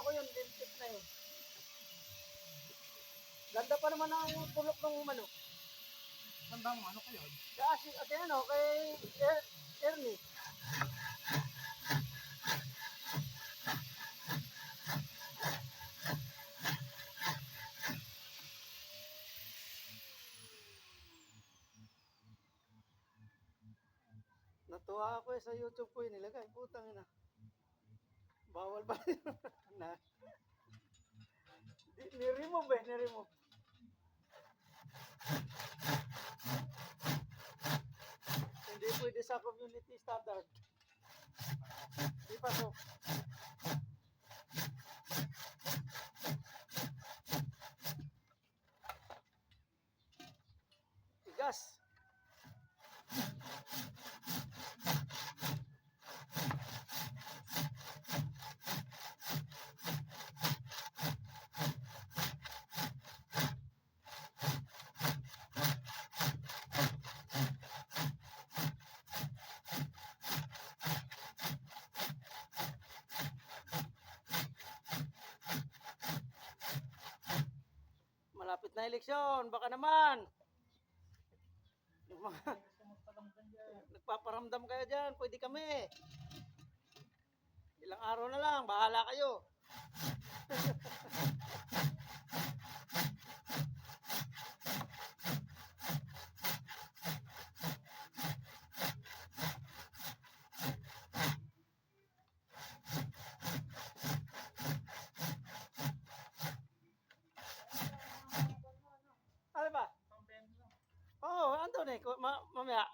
ko yun, lintik na yun. Ganda pa naman ang tulok ng manok. Ganda mo, ano kayo? Kasi, at ano, kay Ernie. Natuwa ako sa YouTube ko yun nilagay. Putang ina. Bawal ba na? Ni-remove ni-remove. Hindi pwede sa community standard. Di pasok. Tigas. Malapit na eleksyon, baka naman. Yung mga nagpaparamdam kayo dyan, pwede kami. Ilang araw na lang, bahala kayo. Ano ba? Oo, andun eh. Mamaya.